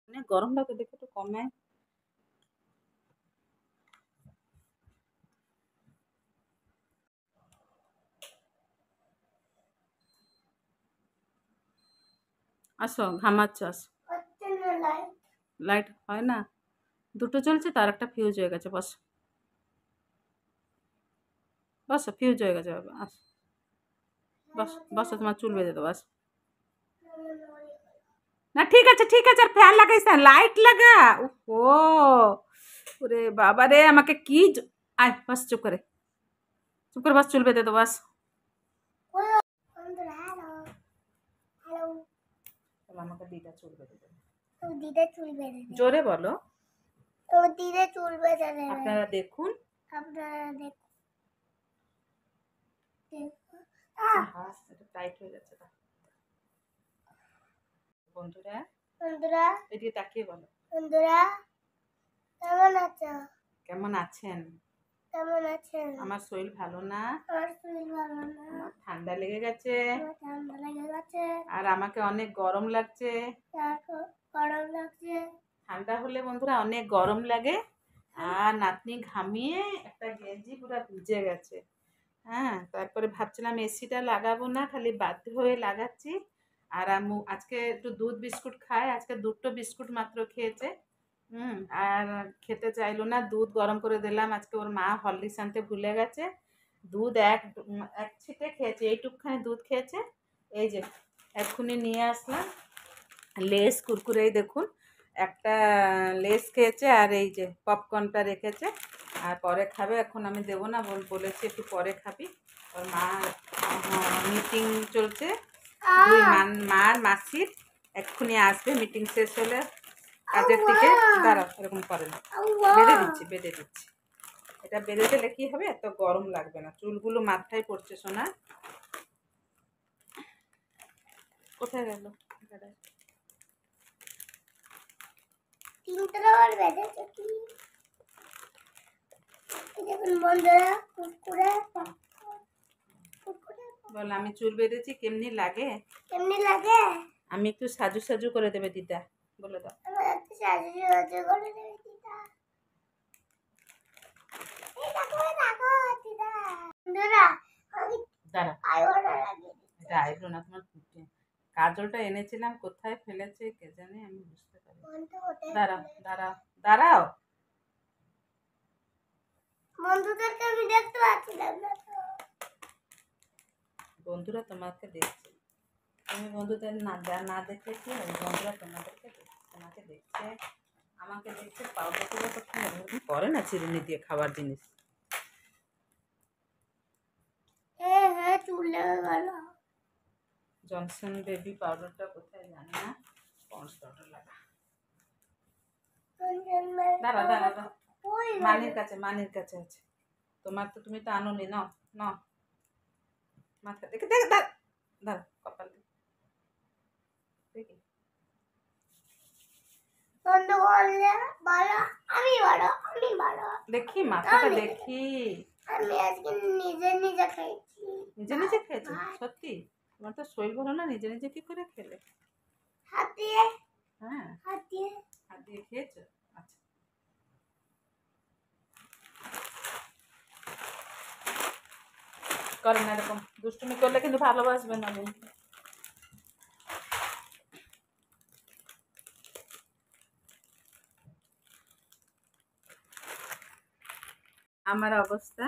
অনেক গরম লাগে, দেখে একটু কমে। আসো, ঘামাচ্ছ, আসো। লাইট হয় না, দুটো জ্বলছে, তার একটা ফিউজ হয়ে গেছে। বসো বসো, ফিউজ হয়ে গেছে বাবা, আসো। বসো বসো, তোমার চুল বেঁধে দেবো, আসো। না ঠিক আছে ঠিক আছে, আর ফ্যান লাগাইস না, লাইট লাগা। ও ওরে বাবা রে, আমাকে কি আয়, বাস চুপ করে, চুপ করে বাস, চুল বেঁধে দেবো, বাস। আমাকে দিদা চুল বেঁধে দেবে। দিদা চুল বেঁধে দেবে। জোরে বলো। তো দিদা চুল বেঁধে দেবে। আপনারা দেখুন, আপনারা দেখুন। এটা টাইট হয়ে যাচ্ছে। বন্ধুরা বন্ধুরা এদিকে তাকিয়ে বলো, বন্ধুরা কেমন আছো? কেমন আছেন? কেমন আছেন? আমার শরীর ভালো না, আমার শরীর ভালো না, আমার ঠান্ডা লেগে গেছে, আমার ঠান্ডা লেগে গেছে, আর আমাকে অনেক গরম লাগছে। গরম লাগছে। ঠান্ডা হলে বন্ধুরা অনেক গরম লাগে, আর নাতনি ঘামিয়ে একটা গেঞ্জি পুরো ভিজে গেছে। হ্যাঁ, তারপরে ভাবছিলাম এসিটা লাগাবো না, খালি বাধ্য হয়ে লাগাচ্ছি। আর আম্মু আজকে একটু দুধ বিস্কুট খায়, আজকে দুটো বিস্কুট মাত্র খেয়েছে। আর খেতে চাইলো না, দুধ গরম করে দিলাম। আজকে ওর মা হরলিক্স আনতে ভুলে গেছে, দুধ এক ছিটে খেয়েছে, এইটুকখানি দুধ খেয়েছে। এই যে এক্ষুনি নিয়ে আসলাম লেস কুরকুরে, দেখুন একটা লেস খেয়েছে, আর এই যে পপকর্নটা রেখেছে, আর পরে খাবে। এখন আমি দেবো না, বলেছি একটু পরে খাবি। ওর মা মিটিং চলছে, দুই মার মাসির এক্ষুনি আসবে, মিটিং শেষ হলে কাজের থেকে। দাঁড়াও, এরকম করে না, বেঁধে দিচ্ছি। এটা বেঁধে দিলে কি হবে, এত গরম লাগবে না, চুলগুলো মাথায় পড়ছে। শোনা কোথায় গেল? বল, আমি চুল বেঁধেছি, কেমনি লাগে? কেমনি লাগে? আমি একটু সাজু সাজু করে দেবে দিদা, বলে দাও। একটু সাজু সাজু করে দেবে দিদা। এই দেখো দিদা। বন্ধুরা দাঁড়া, আইব্রো লাগিয়ে দিচ্ছি। এটা আইব্রো না, তোমার কাজলটা এনেছিলাম, কোথায় ফেলেছে কে জানে, আমি বুঝতে পারি। দাঁড়াও দাঁড়াও দাঁড়াও, বন্ধুদেরকে আমি দেখতে পাচ্ছিলাম না তো। বন্ধুরা তোমাকে দেখছে, তুমি বন্ধুদের না দেখলে কি হবে? বন্ধুরা তোমাকে দেখছে, আমাকে দেখছে। পাউডার করে না চিরুনি দিয়ে খাবার জিনিস। হ্যাঁ চুল লেগে গেল। জনসন বেবি পাউডারটা কোথায় জানি না, পন্ডস পাউডার লাগা। দাঁড়া দাঁড়া দাঁড়া, মানির কাছে আছে তোমার, তো তুমি তো আনোনি। ন ন মাথা দেখে দেখে, দাঁড়া দাঁড়া, কপাল দেখি। দেখি মাথাটা দেখি। আমি আজকে নিজে নিজে খেয়েছি। নিজে নিজে খেয়েছো? সত্যি? তোমার তো শরীর ভালো না, নিজে নিজে কি করে খেলে? হাত দিয়ে। হ্যাঁ, হাত দিয়ে। হাত দিয়ে খেয়েছো? আচ্ছা, করে না এরকম দুষ্টুমি করলে কিন্তু ভালোবাসবে না বন্ধু। আমার অবস্থা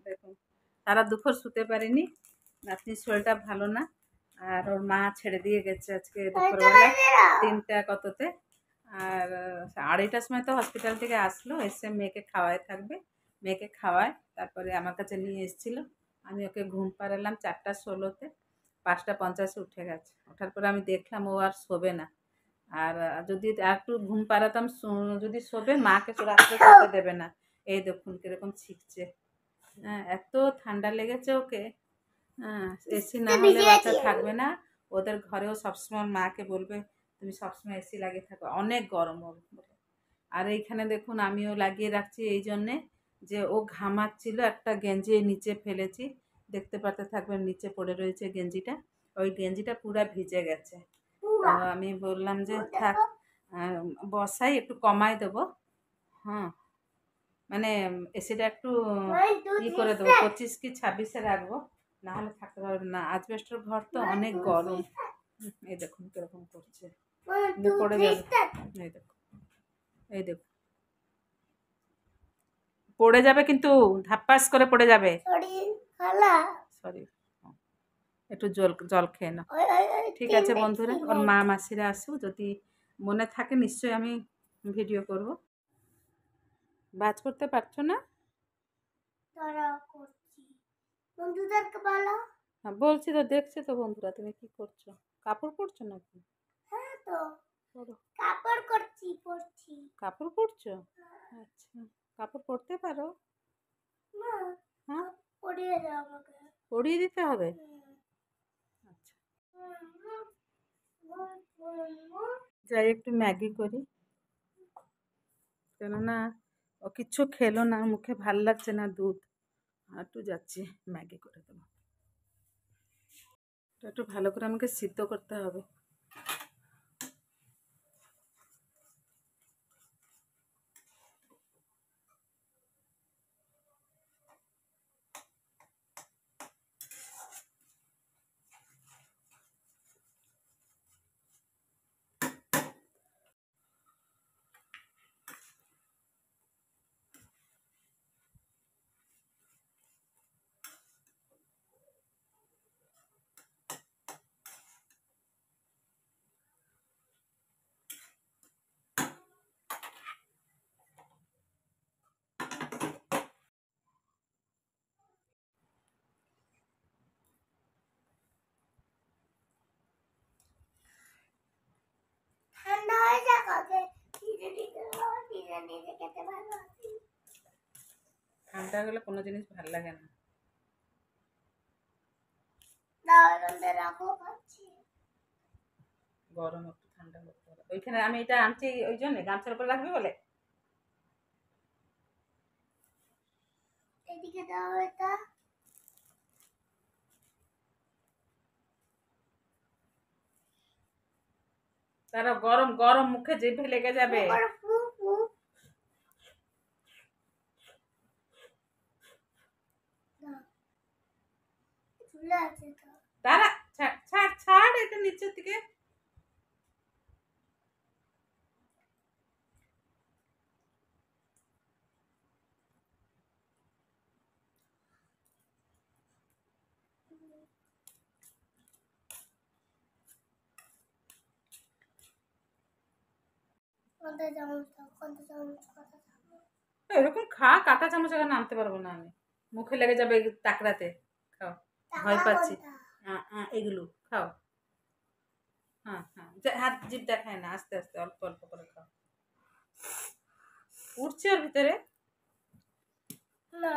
দেখুন, সারা দুপুর শুতে পারিনি, নাতনির শরীরটা ভালো না, আর ওর মা ছেড়ে দিয়ে গেছে আজকে দুপুরবেলা 3টা কততে। আর 2:30টার সময় তো হসপিটাল থেকে আসলো, এসে মেয়েকে খাওয়ায় থাকবে, মেয়েকে খাওয়ায়, তারপরে আমার কাছে নিয়ে এসেছিল। আমি ওকে ঘুম পাড়ালাম 4টা 16-তে, 5টা 50-এ উঠে গেছে। ওঠার পরে আমি দেখলাম ও আর শোবে না, আর যদি আর একটু ঘুম পাড়াতাম, যদি শোবে, মাকে রাত্রে শুতে দেবে না। এই দেখুন কিরকম ছিকছে। হ্যাঁ, এত ঠান্ডা লেগেছে ওকে। হ্যাঁ, এসি না হলে বাচ্চা থাকবে না। ওদের ঘরেও সবসময় মাকে বলবে তুমি সবসময় এসি লাগিয়ে থাকো, অনেক গরম হবে বলে। আর এইখানে দেখুন আমিও লাগিয়ে রাখছি এই জন্যে যে ও ঘামাচ্ছিল, একটা গেঞ্জি নিচে ফেলেছি, দেখতে পাতে থাকবেন নিচে পড়ে রয়েছে গেঞ্জিটা, ওই গেঞ্জিটা পুরা ভিজে গেছে। তো আমি বললাম যে থাক, আর বসাই একটু কমাই দেবো। হ্যাঁ, মানে এসিটা একটু করে দেবো, 25 কি 26-এ রাখবো, না হলে থাকতে পারবে না। আজবেস্টের ঘর তো অনেক গরম। এই দেখুন কিরকম করছে, পড়ে যাবে। এই দেখো, এই দেখো, পড়ে যাবে কিন্তু, ধাপ্পাস করে পড়ে যাবে। সরি, একটু জল জল খেয়ে নাও। ঠিক আছে বন্ধুরা, ওর মা মাসিরা আসুক, যদি মনে থাকে নিশ্চয়ই আমি ভিডিও করব। বাজ করতে পারছো না? বন্ধুদেরকে বলো। হ্যাঁ বলছি তো, দেখছে তো বন্ধুরা, তুমি কি করছো? কাপড় পরছো নাকি? হ্যাঁ তো পরো। কাপড় পরছি। কাপড় পরছো? আচ্ছা, কাপড় পরতে পারো? না, হ্যাঁ, পরিয়ে দাও আমাকে। পরিয়ে দিতে হবে? আচ্ছা, যাই একটু ম্যাগি করি, কেননা ও কিচ্ছু খেলো না, মুখে ভাল লাগছে না দুধ। একটু যাচ্ছি ম্যাগি করে দেবো। একটু ভালো করে আমাকে সিদ্ধ করতে হবে। ঠান্ডা হয়ে যাক আগে। নিজে খেতে ভালো আছে। ঠান্ডা গেলে কোনো জিনিস ভাল লাগে না। রাখো খাচ্ছি। গরম একটু ঠান্ডা করতে হবে। ওইখানে আমি এটা আনছি ওই জন্য, গামছার উপর রাখবি বলে। এদিকে দাও এটা। তারা গরম গরম মুখে জিভে লেগে যাবে। চুলা আছে তো। তারা ছাড় ছাড় ছাড়, এটা নিচের দিকে। কোনটা চামচ দাও, কোনটা চামচ কথা দাও। এরকম খা, কাঁটা চামচ এখন আনতে পারবো না আমি, মুখে লেগে যাবে টাকরাতে। খাও, ভয় পাচ্ছি। এগুলো খাও। হ্যাঁ হ্যাঁ, হাত জিভ দেখায় না, আস্তে আস্তে অল্প অল্প করে খাও। উঠছে ওর ভিতরে। না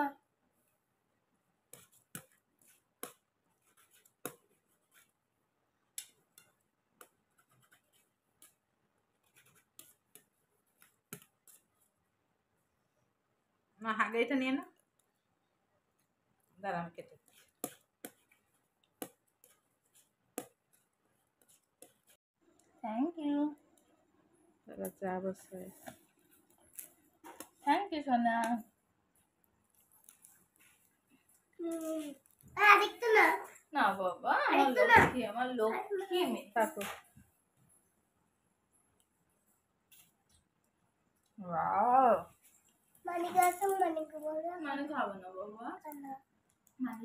না, আগে এটা নিয়ে না, দাঁড়া আমি কেটে। Thank you. তারা চা বসায়। থ্যাংক ইউ সোনা। আরেকটু না। না বাবা, আমার আরেকটু না। লক্ষ্মী, আমার লক্ষ্মী মেয়ে। তারপর ওয়াও, মানিকা আছে, মানিকা বলো। মানে খাবো না বাবা। না। মানে